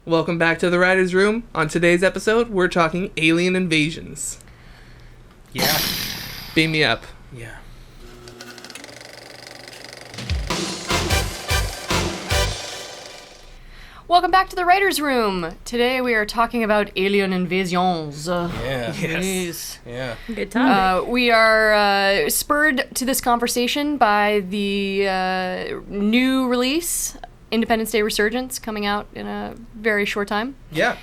Welcome back to the Writer's Room. On today's episode, we're talking alien invasions. Yeah. Beam me up. Yeah. Welcome back to the Writer's Room. Today we are talking about alien invasions. Yeah. Yes. Yeah. Good topic. We are spurred to this conversation by the new release, Independence Day Resurgence, coming out in a very short time. Yeah.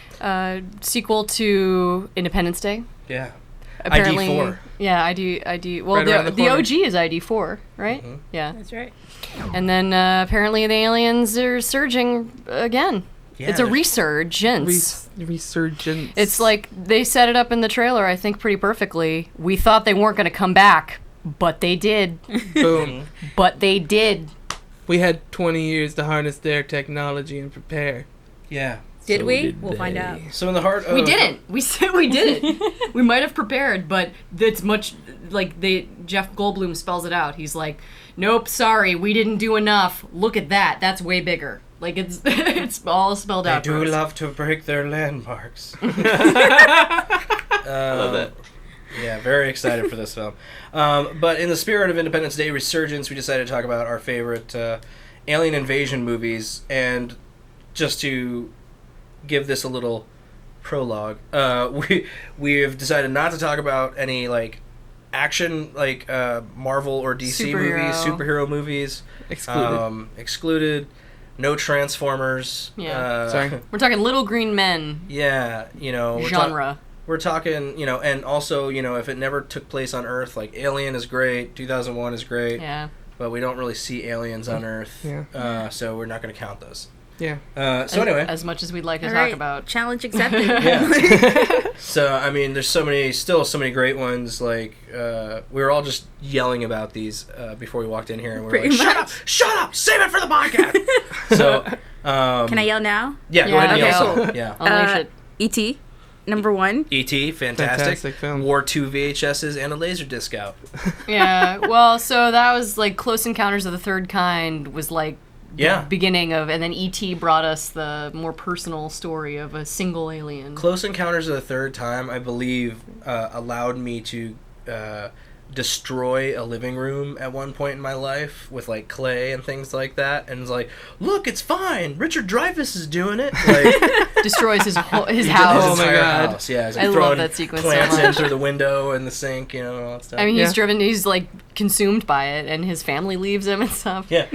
Sequel to Independence Day. Yeah. Apparently, ID4. Yeah, ID. Well, Right around the the corner. OG is ID4, right? Mhm. Yeah. That's right. And then apparently the aliens are surging again. Yeah, It's a there's- resurgence. Resurgence. It's like they set it up in the trailer, I think, pretty perfectly. We thought they weren't going to come back, but they did. Boom. But they did. We had 20 years to harness their technology and prepare. Yeah. Did So we? did We'll find they. out. So in the heart of... We didn't. We said we didn't. We might have prepared, but it's much like Jeff Goldblum spells it out. He's like, "Nope, sorry, we didn't do enough. Look at that. That's way bigger." Like it's it's all spelled They out. do for us. love to break their landmarks. I love that. Yeah, very excited for this film. But in the spirit of Independence Day Resurgence, we decided to talk about our favorite alien invasion movies. And just to give this a little prologue, we have decided not to talk about any like action like Marvel or DC movies, superhero movies. Excluded. Excluded. No Transformers. Yeah. Sorry. We're talking Little Green Men Yeah, you know. genre. We're talking, you know, and also, you know, if it never took place on Earth, like Alien is great, 2001 is great, Yeah. but we don't really see aliens on Earth, Yeah. So we're not going to count those. Yeah. So anyway, As much as we'd like to All talk right. about. Challenge accepted. yeah. So I mean, there's still so many great ones. Like we were all just yelling about these before we walked in here, and we were Pretty like, much. "Shut up! Save it for the podcast." So Can I yell now? Yeah, go ahead and Yeah, yell okay. some. Yeah. Unleash it. E.T. Number 1. E.T. Fantastic film. Wore 2 VHSs and a Laserdisc out. Yeah. Well, so that was like Close Encounters of the Third Kind was like Yeah. the beginning of, and then E.T. brought us the more personal story of a single alien. Close Encounters of the Third Time, I believe, allowed me to destroy a living room at one point in my life with like clay and things like that, and it's like, look, it's fine. Richard Dreyfuss is doing it. Like, Destroys his house. his Oh my entire God. house. Yeah, he's I love throwing that sequence so plants in much. through the window and the sink, you know, and all that stuff. I mean, Yeah. he's like consumed by it, and his family leaves him and stuff. yeah.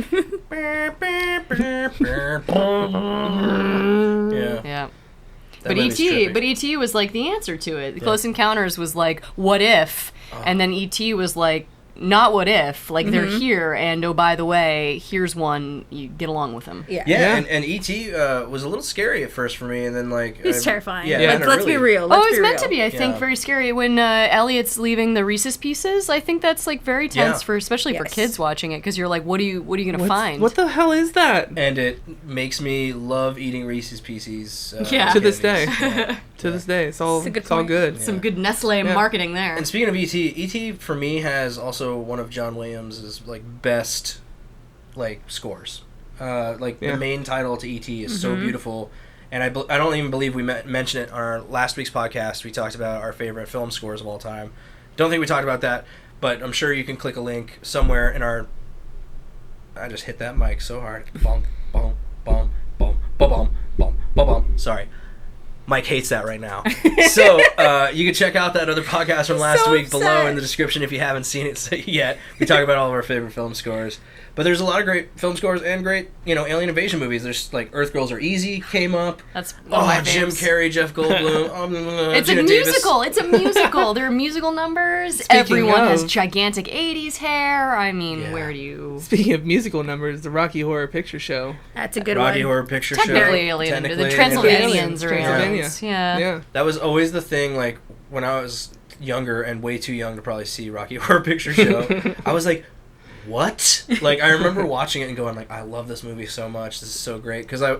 Yeah. Yeah. That But movie's E.T. trippy. But E.T. was like the answer to it. Close Encounters was like, what if? And then E.T. was like, not what if. Like, they're here, and oh, by the way, here's one. You get along with him. Yeah. Yeah, Yeah. and E.T. Was a little scary at first for me, and then like He's terrifying. Yeah, Let's be real. Oh, Let's it's be meant real. to be, I think, Yeah. very scary. When Elliot's leaving the Reese's Pieces, I think that's like very tense Yeah. for, especially for Yes. kids watching it, because you're like, what are you gonna find? What the hell is that? And it makes me love eating Reese's Pieces. Yeah. To this day. Yeah. To this day, it's all That's a good it's all point. good. Some good Nestle Yeah. marketing there. And speaking of E.T. for me has also one of John Williams' like best like scores. Like Yeah. the main title to E.T. is so beautiful, and I don't even believe we mentioned it on our last week's podcast. We talked about our favorite film scores of all time. Don't think we talked about that, but I'm sure you can click a link somewhere in our. I just hit that mic so hard. Bonk, bonk, bonk, bonk, bonk, bonk, bonk, bonk. Sorry. Mike hates that right now. So you can check out that other podcast from last So week below upset. in the description if you haven't seen it yet. We talk about all of our favorite film scores. But there's a lot of great film scores and great, you know, alien invasion movies. There's like Earth Girls Are Easy came up. That's one of my Jim faves. Carrey, Jeff Goldblum. It's Gina a Davis. musical. It's a musical. There are musical numbers. Speaking Everyone has of- gigantic 80s hair. I mean, Yeah. where do you... Speaking of musical numbers, the Rocky Horror Picture Show. That's a good Rocky one. Horror Picture Show. Technically alien. Technically The alien. Transylvanians are Transylvania. aliens. Yeah. Yeah. That was always the thing, like, when I was younger and way too young to probably see Rocky Horror Picture Show, I was like, what? Like, I remember watching it and going, like, I love this movie so much. This is so great. Because I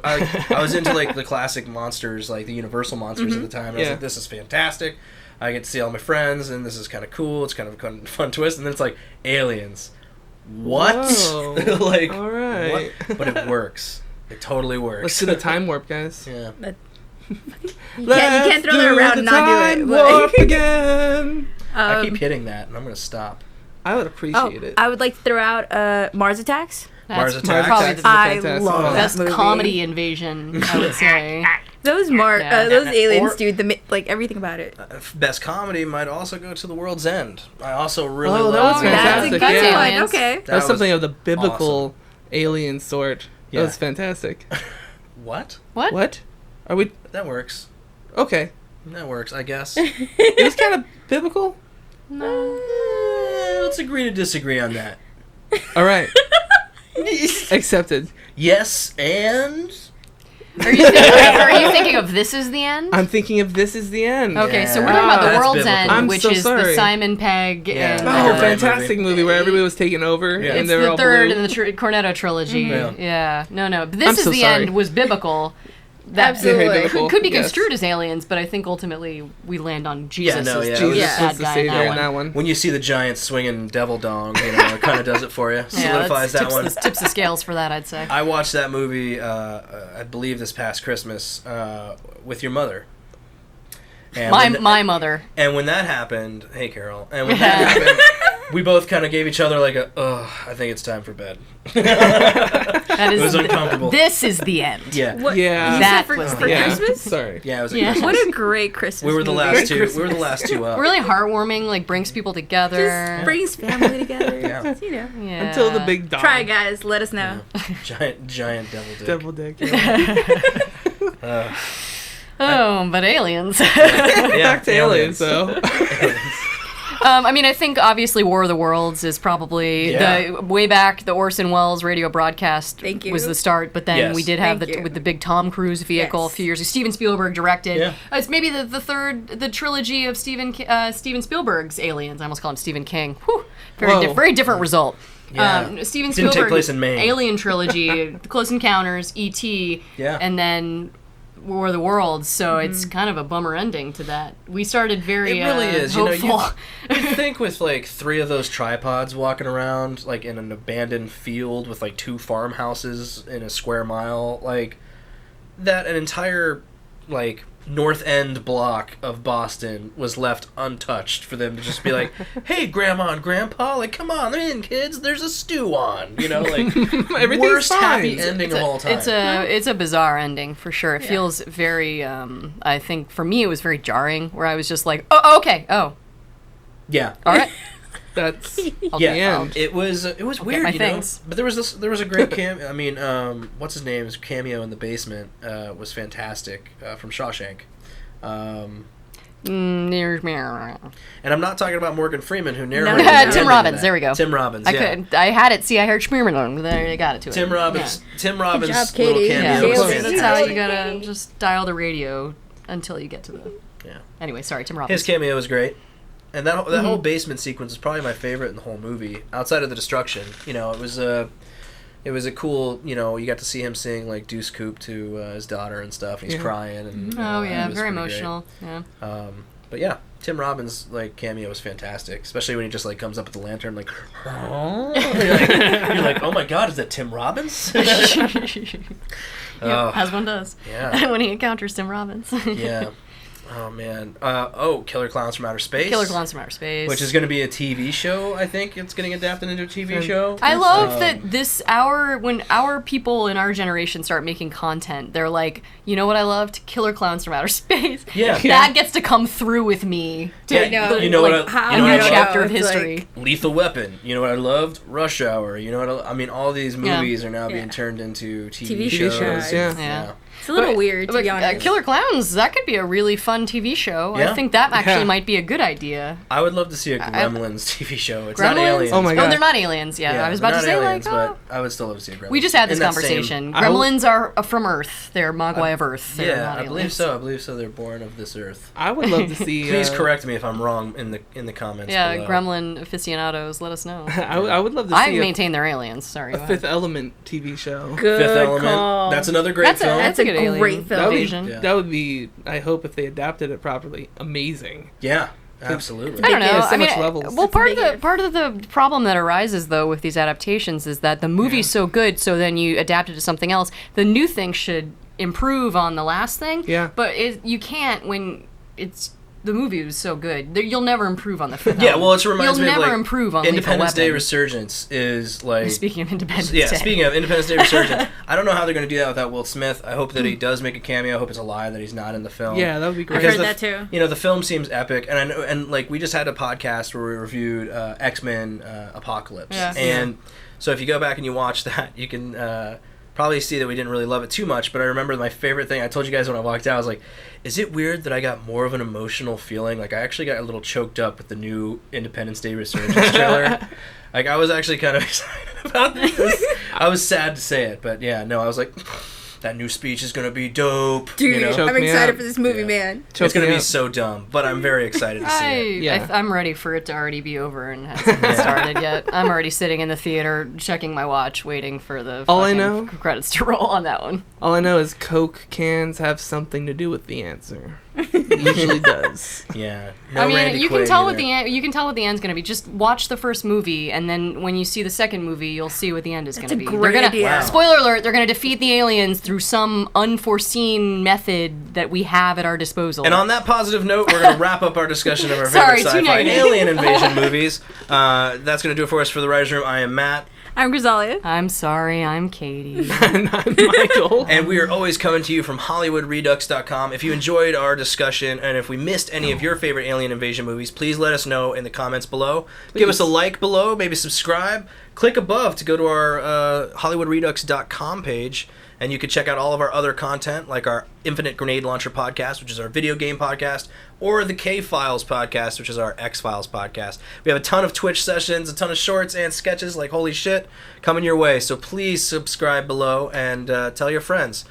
was into, like, the classic monsters, like the Universal monsters at the time. And I was Yeah. like, this is fantastic. I get to see all my friends, and this is kind of cool. It's kind of a fun twist. And then it's like, aliens. What? Whoa. Like, All right. what? But it works. It totally works. Let's do the time warp, guys. Yeah. You can't throw that around and not do it. Warp again. I keep hitting that, and I'm going to stop. I would appreciate it. I would like to throw out Mars Attacks. Mars That's Attacks. probably Attacks the is I fantastic. love that best movie. comedy invasion, I would say. Those Yeah. those aliens, Or- dude. Like everything about it. Best comedy might also go to The World's End. I also really Oh, that love was The World's fantastic. End. That's a good Yeah. one. Okay. That's That something was of the biblical alien sort. Yeah. That was fantastic. What? What? What? Are we... That works. Okay. That works, I guess. It was kind of biblical. Let's agree to disagree on that. All right. Accepted. Yes, and... Are you thinking of This Is the End? I'm thinking of This Is the End. Okay, so we're Yeah. talking about That's The World's biblical. End, I'm which so is sorry. the Simon Pegg Yeah. and Oh, Yeah. fantastic movie where everybody was taken over Yeah. and it's they were the all third blue. in the Cornetto trilogy. Mhm. Yeah. No. This I'm Is so the sorry. End was biblical. That Absolutely. Very biblical, could be yes. construed as aliens, but I think ultimately we land on Jesus no, as yeah. the Jesus Yeah. was bad the guy in savior that in one. that one. When you see the giant swinging devil dong, it kind of does it for you. Solidifies that one. Tips the scales for that, I'd say. I watched that movie, I believe this past Christmas, with your mother. And My mother. And when that happened, hey Carol, and when that happened, we both kind of gave each other like a, I think it's time for bed. That is It was uncomfortable. This is the end. Yeah. What? Yeah. You That said was for Yeah. Christmas? Sorry. Yeah, it was. Yeah. What a great Christmas. We were the movie. last two. We were the last two up. Really heartwarming, like brings people together. Just brings family together. Yeah. You know. Yeah. Until the big dog. Try, guys. Let us know. Giant devil dick. Devil dick. Yeah. Oh, but aliens. Back to aliens, though. I mean, I think obviously War of the Worlds is probably Yeah. the way back. The Orson Welles radio broadcast Thank you. was the start, but then Yes. we did have Thank you. with the big Tom Cruise vehicle Yes. a few years ago. Steven Spielberg directed. Yeah. It's maybe the third, the trilogy of Steven Spielberg's Aliens. I almost call him Stephen King. Whew. Whoa. Very different result. Yeah. Steven Didn't take Spielberg place in Maine. Alien trilogy, The Close Encounters, E.T., Yeah. and then War of the Worlds. So it's kind of a bummer ending to that. We started very It really is. hopeful. You think with like 3 of those tripods walking around like in an abandoned field with like 2 farmhouses in a square mile, like that an entire like North End block of Boston was left untouched for them to just be like, "Hey, Grandma and Grandpa, like, come on in, kids. There's a stew on." You know, like Everything's worst fine. happy ending of all time. It's a bizarre ending for sure. It feels very. I think for me it was very jarring. Where I was just like, oh, okay, oh, yeah. all right. That's I'll Yeah, be end. it was weird, my you know. things. But there was a great I mean, what's his name? His cameo in the basement was fantastic from Shawshank. And I'm not talking about Morgan Freeman, who narrated. No. the Tim ending Robbins. of that. There we go. Tim Robbins. I Yeah. could. I had it. See, I heard Schmierman. There, I got it to it. Tim Robbins. Tim Robbins' job, little Katie. cameo Yeah, Nailed was it. that's fantastic. how you gotta just dial the radio until you get to the. Yeah. Anyway, sorry, Tim Robbins. His cameo was great. And that whole basement sequence is probably my favorite in the whole movie, outside of the destruction. You know, it was a cool. You know, you got to see him sing like Deuce Coupe to his daughter and stuff. And he's Yeah. crying and. Oh it yeah, was very pretty great. emotional. Yeah. But yeah, Tim Robbins' like cameo was fantastic, especially when he just like comes up with the lantern like, you're like, oh my god, is that Tim Robbins? Oh. As one does. Yeah. When he encounters Tim Robbins. Yeah. Oh man. Killer Clowns from Outer Space. Killer Clowns from Outer Space. Which is going to be a TV show. I think it's getting adapted into a TV show. I love that when our people in our generation start making content, they're like, you know what I loved? Killer Clowns from Outer Space. Yeah. That gets to come through with me. Yeah, you know what How you know A what new I chapter loved? of It's history. Lethal Weapon. You know what I loved? Rush Hour. You know what I mean, all these movies are now being turned into TV shows. shows, yeah. Yeah. It's a little weird, to be honest. Killer Clowns, that could be a really fun TV show. Yeah. I think that actually Yeah. might be a good idea. I would love to see a Gremlins TV show. It's Gremlins? not aliens. Oh my Oh, God. they're not aliens. Yeah, I was about they're to not say aliens, like, oh. but I would still love to see a Gremlins. We just had this In that conversation. I hope- Gremlins are from Earth. They're Mogwai of Earth. They're Yeah, not I believe aliens. so. I believe so. They're born of this earth. I would love to see. Please correct me if I'm wrong in the comments. Yeah, below. Gremlin aficionados, let us know. I would love to I see maintain they're aliens. Sorry. a go Fifth ahead. Element TV show. Good Fifth Element. call. That's another great That's film. a good a alien great film. That would, invasion. Yeah. that would be. I hope if they adapted it properly, amazing. Yeah. Absolutely. I don't Making it know. so I mean, much levels. well, It's part of the problem that arises though with these adaptations is that the movie's so good, so then you adapt it to something else. The new thing should improve on the last thing. Yeah. But you can't when it's. The movie was so good. You'll never improve on the film. Yeah, well, it reminds You'll me never of, like, improve on Independence Lethal Day Weapon. Resurgence is like... Speaking of Independence Yeah, Day. speaking of Independence Day Resurgence, I don't know how they're going to do that without Will Smith. I hope that he does make a cameo. I hope it's a lie that he's not in the film. Yeah, that would be great. I've Because heard the, that too. You know, the film seems epic, and I know, and like we just had a podcast where we reviewed X-Men Apocalypse, Yeah. and so if you go back and you watch that, you can probably see that we didn't really love it too much. But I remember my favorite thing. I told you guys when I walked out, I was like, "Is it weird that I got more of an emotional feeling? Like I actually got a little choked up with the new Independence Day Resurgence trailer." Like I was actually kind of excited about this. I was sad to say it, but yeah, no, I was like, that new speech is gonna be dope. Dude, you know? Choke I'm me excited up. for this movie, Yeah. man. It's gonna be so dumb, but I'm very excited to see it. Yeah. I'm ready for it to already be over and hasn't been started yet. I'm already sitting in the theater checking my watch, waiting for the All I fucking know- credits to roll on that one. All I know is Coke cans have something to do with the answer. It usually does. Yeah. No I mean, Randy you can Quaid tell what either. you can tell what the end's gonna be. Just watch the first movie, and then when you see the second movie, you'll see what the end is That's gonna a be. great idea. Wow. Spoiler alert: they're gonna defeat the aliens through some unforeseen method that we have at our disposal. And on that positive note, we're going to wrap up our discussion of our Sorry, favorite too sci-fi negative. alien invasion movies. That's going to do it for us for the Writers' Room. I am Matt, I'm Grisalia. I'm sorry, I'm Katie. And I'm Michael. and we are always coming to you from HollywoodRedux.com. If you enjoyed our discussion, and if we missed any of your favorite alien invasion movies, please let us know in the comments below. Give us a like below, maybe subscribe. Click above to go to our HollywoodRedux.com page. And you can check out all of our other content, like our Infinite Grenade Launcher podcast, which is our video game podcast, or the K-Files podcast, which is our X-Files podcast. We have a ton of Twitch sessions, a ton of shorts and sketches, like holy shit, coming your way. So please subscribe below and tell your friends.